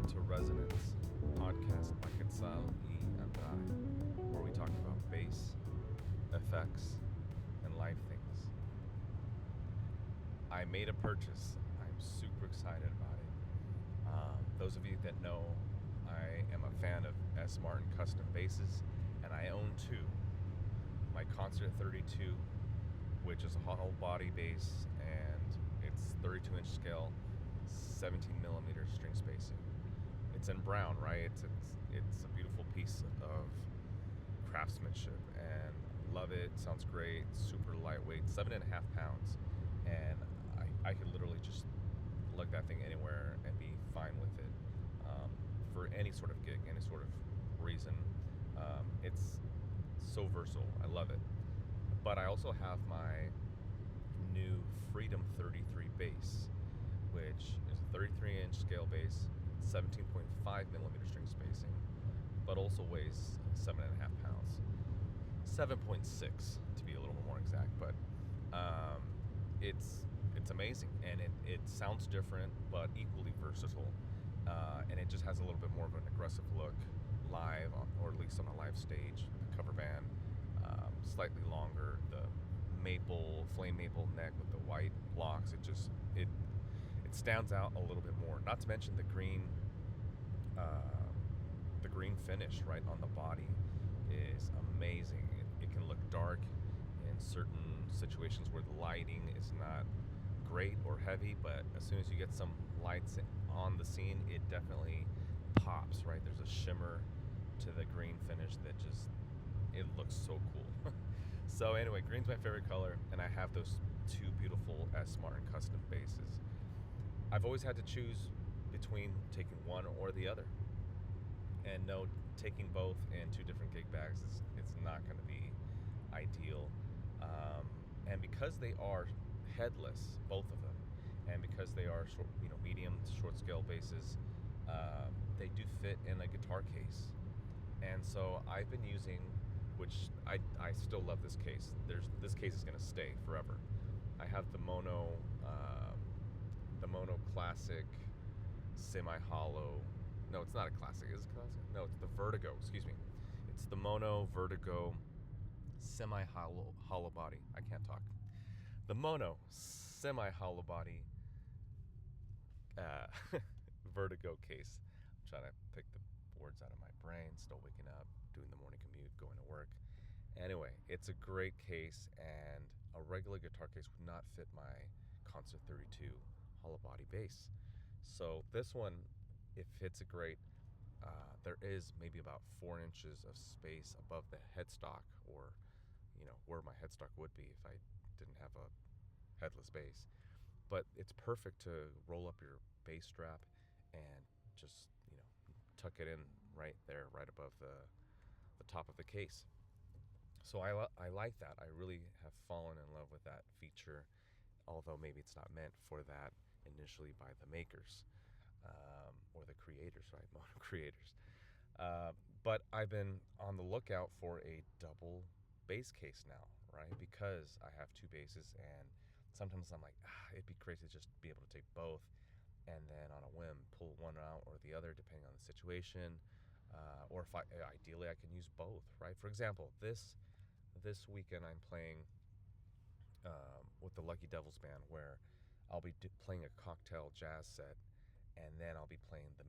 to Resonance, podcast by Quetzal and I, where we talk about bass, effects, and live things. I made a purchase. I'm super excited about it. Those of you that know, I am a fan of S. Martin custom basses, and I own two. My Concert 32, which is a hollow body bass, and it's 32-inch scale, 17 millimeter string spacing. It's in brown, right? It's a beautiful piece of craftsmanship, and love it. Sounds great. Super lightweight, 7.5 pounds, and I could literally just lug that thing anywhere and be fine with it for any sort of gig, any sort of reason. It's so versatile. I love it. But I also have my new Freedom 33 bass, which is a 33-inch scale bass, 17.5 millimeter string spacing, but also weighs 7.5 pounds. 7.6 to be a little more exact, but it's amazing, and it sounds different but equally versatile, and it just has a little bit more of an aggressive look live, or at least on a live stage. The cover band, slightly longer, the flame maple neck with the white blocks, it stands out a little bit more. Not to mention the green finish right on the body is amazing. It can look dark in certain situations where the lighting is not great or heavy, but as soon as you get some lights on the scene, it definitely pops, right? There's a shimmer to the green finish that it looks so cool. So anyway, green's my favorite color, and I have those two beautiful S. Martin custom basses. I've always had to choose between taking one or the other, and no, taking both in two different gig bags it's not going to be ideal. And because they are headless, both of them, and because they are short, medium to short scale basses, they do fit in a guitar case. And so I've been using, which I still love this case. This case is going to stay forever. I have the Mono Classic semi-hollow. No, it's not a classic. Is it classic? No, it's the Vertigo. Excuse me. It's the Mono Vertigo semi-hollow body. I can't talk. The Mono semi-hollow body Vertigo case. I'm trying to pick the words out of my brain. Still waking up, doing the morning commute, going to work. Anyway, it's a great case, and a regular guitar case would not fit my Concert 32 hollow body bass. So this one, it fits it great. There is maybe about 4 inches of space above the headstock, or where my headstock would be if I didn't have a headless bass. But it's perfect to roll up your bass strap and just tuck it in right there, right above the top of the case. So I like that. I really have fallen in love with that feature, although maybe it's not meant for that initially by the makers, or the creators, right? Mono creators. But I've been on the lookout for a double bass case now, right? Because I have two basses, and sometimes I'm like, it'd be great to just be able to take both, and then on a whim pull one out or the other depending on the situation, or if ideally I can use both, right? For example, this weekend I'm playing with the Lucky Devils band, where I'll be playing a cocktail jazz set, and then I'll be playing the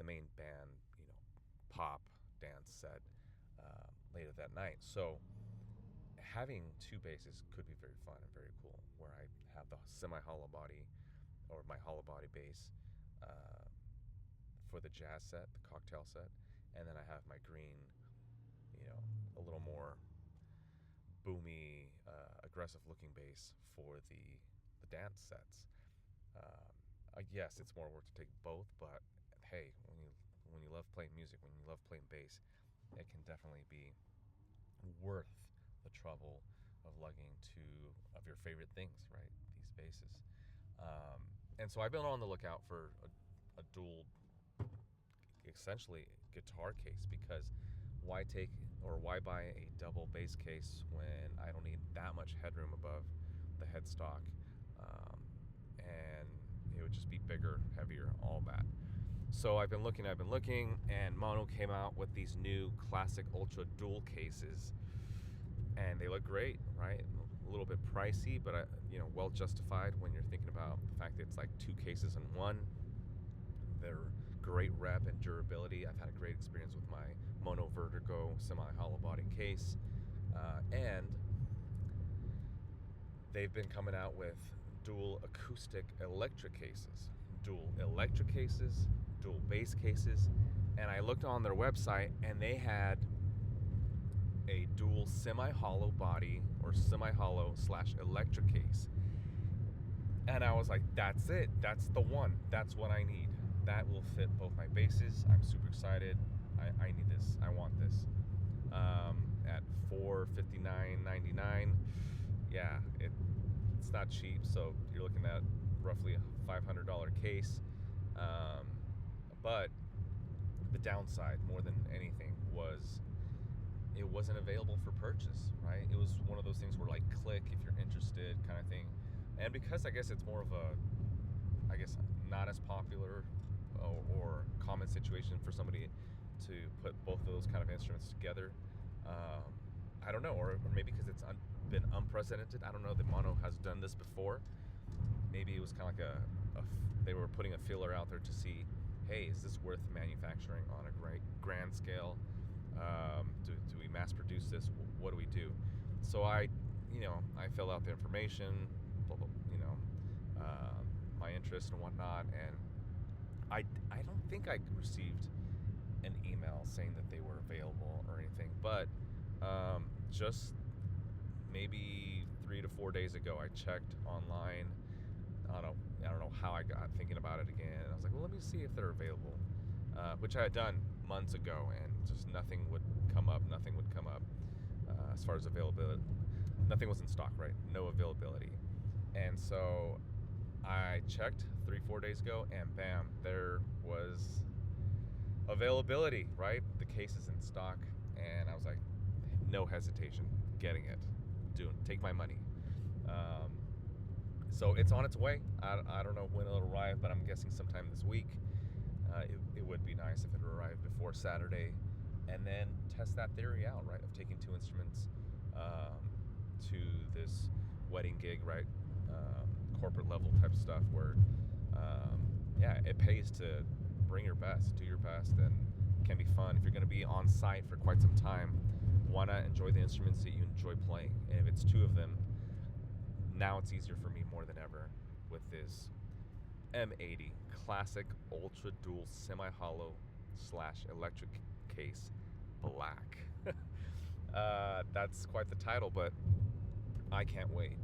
main band pop dance set later that night. So having two basses could be very fun and very cool, where I have the semi-hollow body, or my hollow body bass, for the jazz set, the cocktail set, and then I have my green, a little more boomy, aggressive looking bass for the dance sets. Yes, it's more work to take both, but hey, when you love playing music, when you love playing bass, it can definitely be worth the trouble of lugging two of your favorite things, right? These basses. And so I've been on the lookout for a dual, essentially, guitar case, because why buy a double bass case when I don't need that much headroom above the headstock, and it would just be bigger, heavier, all that. So I've been looking, and Mono came out with these new classic Ultra dual cases, and they look great, right? A little bit pricey, but well justified when you're thinking about the fact that it's like two cases in one. They're great rep and durability. I've had a great experience with my Mono Vertigo semi-hollow body case, and they've been coming out with dual acoustic electric cases, dual bass cases, and I looked on their website and they had a dual semi-hollow body or semi-hollow / electric case. And I was like, that's it. That's the one. That's what I need. That will fit both my basses. I'm super excited. I need this. I want this. At $459.99. Yeah, it's not cheap. So you're looking at roughly a $500 case. But the downside, more than anything, was it wasn't available for purchase, right? It was one of those things where like click if you're interested kind of thing. And because I guess it's more of a, not as popular or common situation for somebody to put both of those kind of instruments together. I don't know, or maybe because it's been unprecedented. I don't know that Mono has done this before. Maybe it was kind of like they were putting a feeler out there to see, hey, is this worth manufacturing on a grand scale? Do we mass produce this? What do we do? So I filled out the information, my interest and whatnot, and I don't think I received an email saying that they were available or anything, but just maybe 3 to 4 days ago, I checked online. I don't know how I got thinking about it again. I was like, well, let me see if they're available, which I had done months ago, and just nothing would come up. As far as availability. Nothing was in stock, right? No availability. And so I checked 3-4 days ago, and bam, there was availability, right? The case is in stock, and I was like, no hesitation, getting it. Take my money. So it's on its way. I don't know when it'll arrive, but I'm guessing sometime this week. It would be nice if it arrived before Saturday, and then test that theory out, right? Of taking two instruments to this wedding gig, right? Corporate level type stuff where, it pays to bring your best, do your best, and it can be fun. If you're going to be on site for quite some time, why not enjoy the instruments that you enjoy playing? And if it's two of them, now it's easier for me more than ever with this M80 Classic Ultra Dual Semi-Hollow / Electric Case Black. That's quite the title, but I can't wait.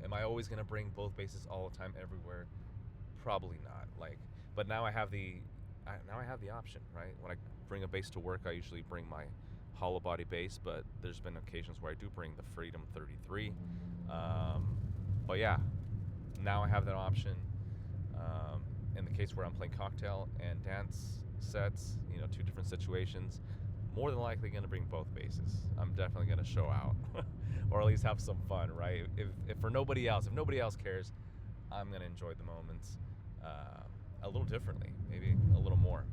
Am I always gonna bring both basses all the time everywhere? Probably not. But now I have the option, right? When I bring a bass to work, I usually bring my hollow body bass, but there's been occasions where I do bring the Freedom 33. But yeah, now I have that option. In the case where I'm playing cocktail and dance sets, two different situations, more than likely going to bring both basses. I'm definitely going to show out, or at least have some fun, right? If for nobody else, if nobody else cares, I'm going to enjoy the moments a little differently, maybe a little more.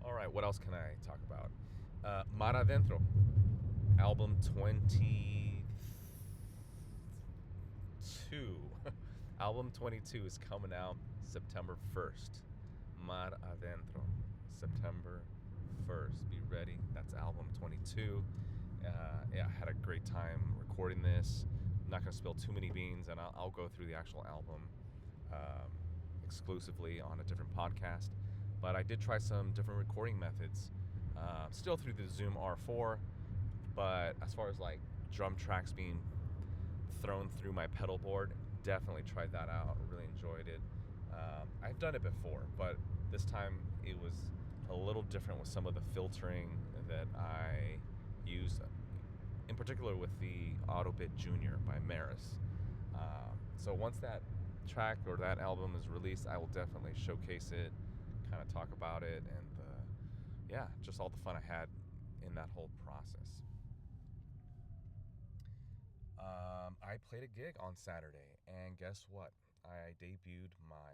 All right, what else can I talk about? Mar Adentro, album 22. Album 22 is coming out September 1st. Mar Adentro, September 1st. Be ready. That's album 22. I had a great time recording this. I'm not going to spill too many beans, and I'll go through the actual album exclusively on a different podcast. But I did try some different recording methods. Still through the Zoom R4, but as far as like drum tracks being thrown through my pedal board, definitely tried that out. Really enjoyed it. I've done it before, but this time it was a little different with some of the filtering that I use, in particular with the Autobit Junior by Maris. So once that track or that album is released, I will definitely showcase it, kind of talk about it, and just all the fun I had in that whole process. I played a gig on Saturday, and guess what? I debuted my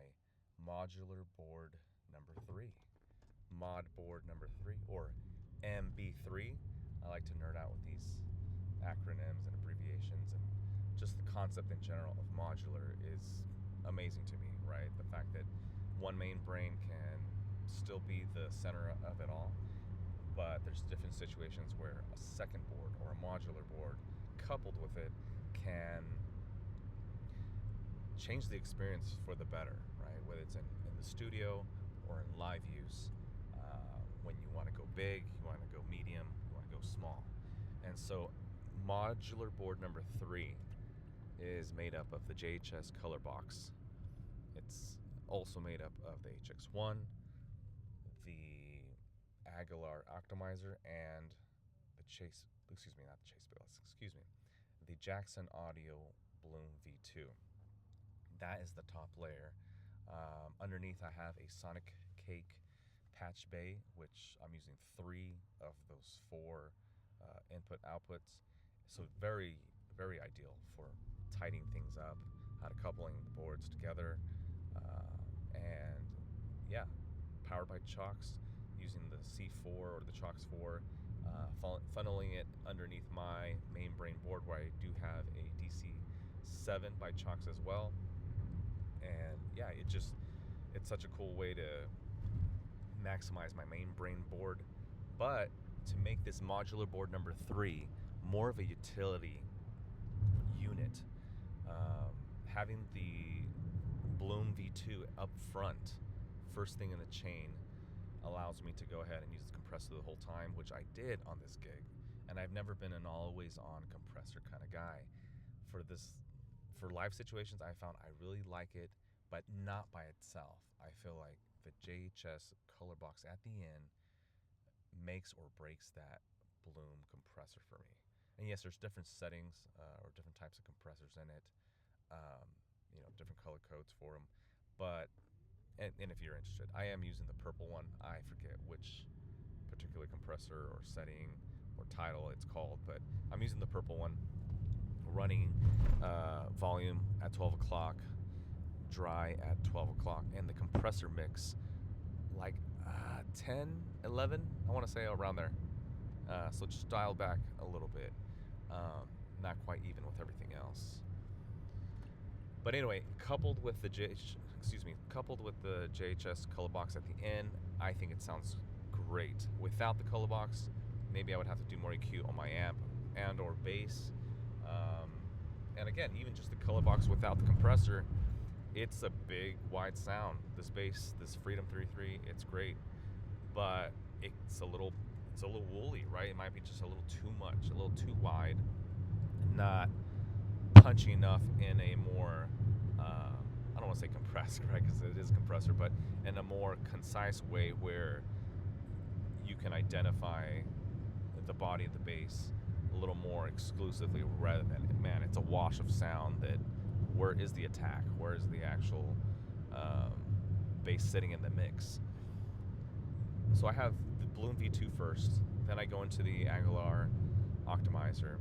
Modular Board number 3. Mod board number 3, or MB3. I like to nerd out with these acronyms and abbreviations, and just the concept in general of modular is amazing to me, right? The fact that one main brain can still be the center of it all, but there's different situations where a second board or a modular board coupled with it can change the experience for the better, right? Whether it's in the studio or in live use. When you want to go big, you want to go medium, you want to go small. And so modular board number 3 is made up of the JHS color box. It's also made up of the HX1, the Aguilar optimizer, and the the Jackson Audio Bloom V2. That is the top layer. Underneath I have a Sonic Cake patch bay, which I'm using 3 of those 4 input outputs. So very, very ideal for tightening things up, how to coupling the boards together, and yeah, powered by Chox, using the C4 or the Chox 4, funneling it underneath my main brain board, where I do have a DC7 by Chox as well. And yeah, it's such a cool way to maximize my main brain board, but to make this modular board number 3 more of a utility unit, having the Bloom V2 up front, first thing in the chain, allows me to go ahead and use the compressor the whole time, which I did on this gig. And I've never been an always on compressor kind of guy. For live situations, I found I really like it, but not by itself. I feel like the JHS color box at the end makes or breaks that Bloom compressor for me. And yes, there's different settings or different types of compressors in it, different color codes for them. But and if you're interested, I am using the purple one. I forget which particular compressor or setting or title it's called, but I'm using the purple one, running volume at 12 o'clock, dry at 12 o'clock, and the compressor mix like 10, 11, I want to say around there. So just dial back a little bit. Not quite even with everything else. But anyway, coupled with the JHS color box at the end, I think it sounds great. Without the color box, maybe I would have to do more EQ on my amp and or bass. And again, even just the color box without the compressor, it's a big, wide sound. This bass, this Freedom 33, it's great, but it's a little woolly, right? It might be just a little too much, a little too wide, not punchy enough in a more, I don't want to say compressed, right? Because it is a compressor, but in a more concise way where you can identify the body of the bass a little more exclusively, rather than, man, it's a wash of sound that, where is the attack? Where is the actual bass sitting in the mix? So I have the Bloom V2 first, then I go into the Aguilar optimizer,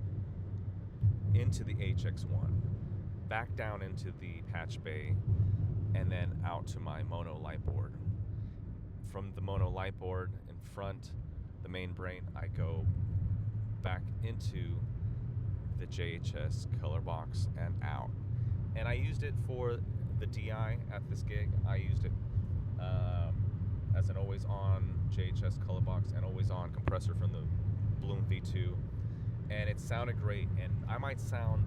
into the HX1, back down into the patch bay, and then out to my mono light board. From the mono light board in front, the main brain, I go back into the JHS color box and out. And I used it for the DI at this gig. I used it as an always on JHS color box and always on compressor from the Bloom V2. And it sounded great. And I might sound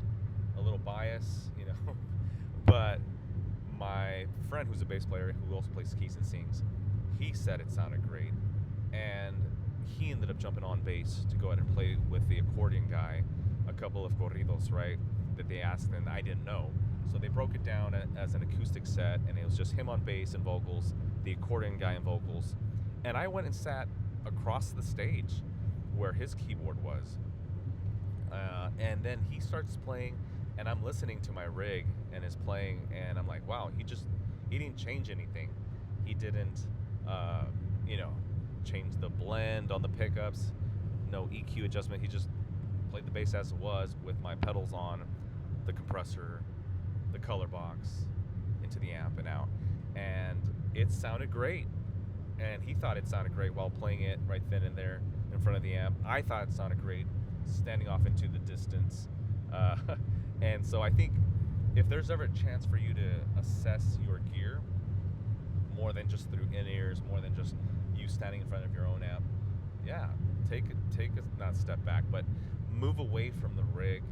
a little biased, but my friend who's a bass player who also plays keys and sings, he said it sounded great. And he ended up jumping on bass to go ahead and play with the accordion guy a couple of corridos, right, that they asked, and I didn't know. So they broke it down as an acoustic set, and it was just him on bass and vocals, the accordion guy and vocals. And I went and sat across the stage where his keyboard was. And then he starts playing, and I'm listening to my rig and his playing, and I'm like, wow, he didn't change anything. He didn't, change the blend on the pickups, no EQ adjustment. He just played the bass as it was with my pedals on, the compressor, the color box, into the amp and out. And it sounded great. and he thought it sounded great while playing it right then and there in front of the amp. I thought it sounded great standing off into the distance. Uh, and so I think if there's ever a chance for you to assess your gear more than just through in-ears, more than just you standing in front of your own amp, yeah, take a not step back, but move away from the rig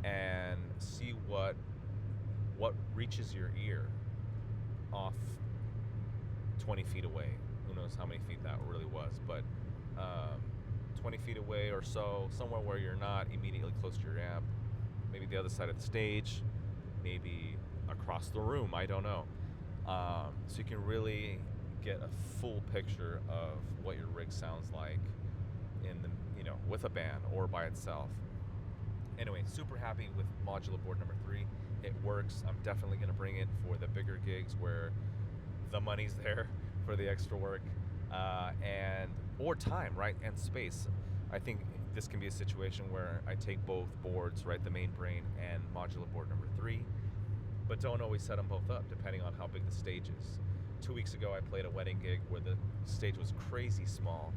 and see what reaches your ear off 20 feet away. Who knows how many feet that really was, but 20 feet away or so, somewhere where you're not immediately close to your amp, maybe the other side of the stage, maybe across the room, I don't know. So you can really get a full picture of what your rig sounds like in the, with a band or by itself. Anyway, super happy with Modular Board number 3. It works. I'm definitely going to bring it for the bigger gigs where the money's there for the extra work or time, right, and space. I think this can be a situation where I take both boards, right, the main brain and Modular Board number 3, but don't always set them both up depending on how big the stage is. 2 weeks ago, I played a wedding gig where the stage was crazy small,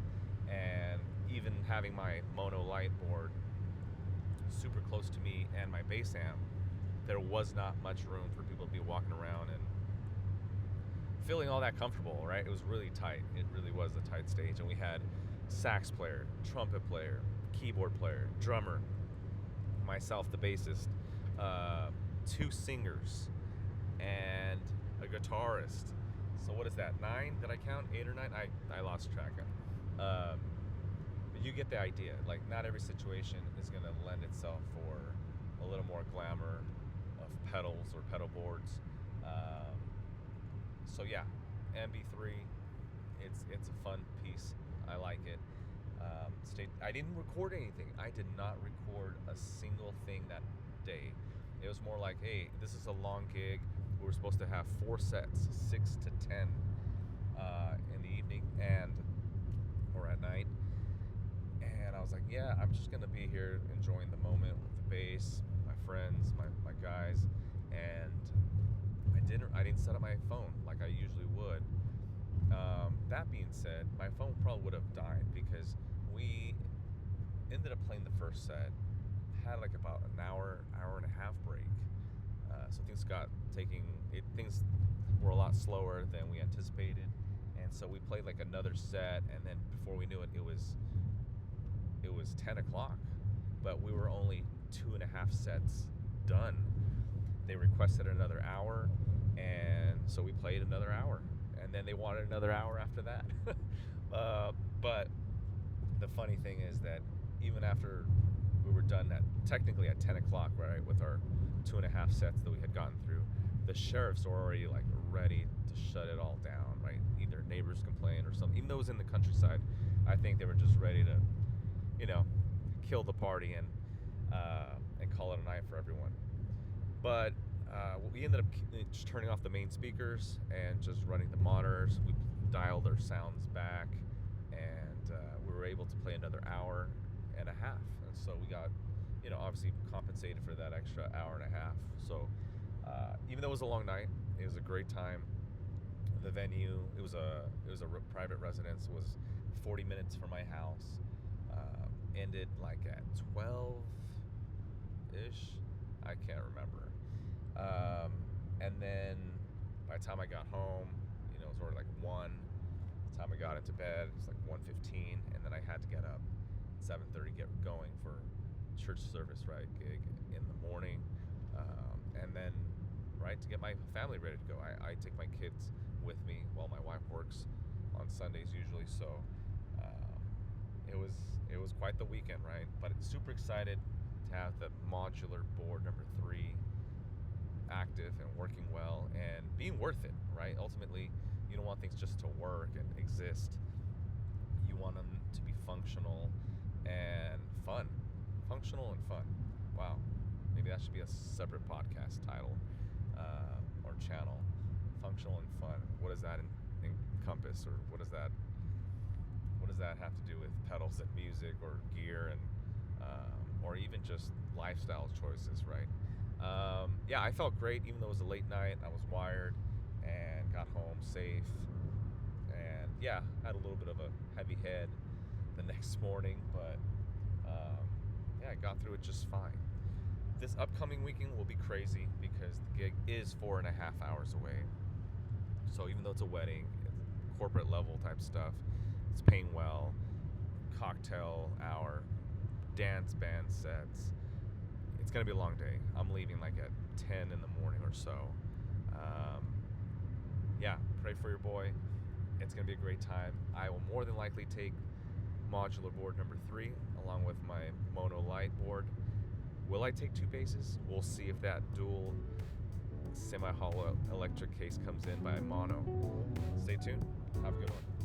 and even having my mono light board super close to me and my bass amp, there was not much room for people to be walking around and feeling all that comfortable, right? It was really tight. It really was a tight stage, and we had sax player, trumpet player, keyboard player, drummer, myself, the bassist, 2 singers, and a guitarist. So what is that, 9? Did I count 8 or 9? I lost track. But you get the idea. Like, not every situation is going to lend itself for a little more glamour of pedals or pedal boards. So yeah, MB3, it's a fun piece. I like it. I didn't record anything. I did not record a single thing that day. It was more like, hey, this is a long gig. We were supposed to have 4 sets, 6 to 10 in the evening or at night. And I was like, yeah, I'm just gonna be here enjoying the moment with the bass, my friends, my guys, and I didn't set up my phone like I usually would. That being said, my phone probably would have died because we ended up playing the first set, had like about an hour and a half break. So things were a lot slower than we anticipated, and so we played like another set, and then before we knew it, it was 10 o'clock, but we were only 2.5 sets done. They requested another hour, and so we played another hour, and then they wanted another hour after that. But the funny thing is that even after we were done technically at 10 o'clock, right, with our 2.5 sets that we had gotten through, the sheriffs were already like ready to shut it all down, right? Either neighbors complained or something. Even though it was in the countryside, I think they were just ready to, kill the party and call it a night for everyone. But we ended up just turning off the main speakers and just running the monitors. We dialed our sounds back, and we were able to play another hour and a half. And so we got, obviously compensated for that extra hour and a half. So even though it was a long night, it was a great time. The venue, it was a private residence. It was 40 minutes from my house. Ended like at 12-ish. I can't remember. And then by the time I got home, it was already like 1. By the time I got into bed, it was like 1:15, and then I had to get up 7:30, get going for church service, right, gig in the morning, and then, right, to get my family ready to go. I take my kids with me while my wife works on Sundays usually, so it was quite the weekend, right? But super excited to have the Modular Board number 3 active and working well and being worth it, right? Ultimately, you don't want things just to work and exist. You want them to be functional and fun. Functional and fun. Wow. Maybe that should be a separate podcast title or channel. Functional and fun. What does that encompass, or what does that have to do with pedals and music or gear and or even just lifestyle choices, right? Yeah, I felt great even though it was a late night. I was wired and got home safe and yeah, I had a little bit of a heavy head the next morning, but yeah, I got through it just fine. This upcoming weekend will be crazy because the gig is 4.5 hours away. So even though it's a wedding, it's corporate level type stuff, it's paying well, cocktail hour, dance band sets. It's gonna be a long day. I'm leaving like at 10 in the morning or so. Um, yeah, pray for your boy. It's gonna be a great time. I will more than likely take Modular Board number 3 along with my Mono Light board. Will I take 2 basses? We'll see if that dual semi-hollow electric case comes in by Mono. Stay tuned. Have a good one.